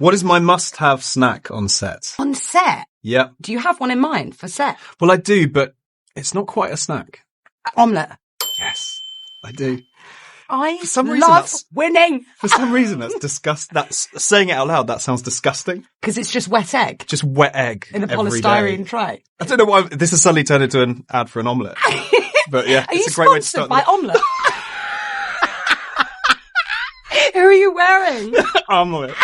What is my must-have snack on set? On set? Yeah. Do you have one in mind for set? Well, I do, but it's not quite a snack. Omelette. Yes, I do. I some reason love that's- winning. For some reason, that's disgust. That's saying it out loud. That sounds disgusting. Because it's just wet egg Just wet egg in a every polystyrene day. tray. I don't know why this has suddenly turned into an ad for an omelette. But yeah, Are you it's a great way to sponsored start. by omelette? Who are you wearing? Omelette.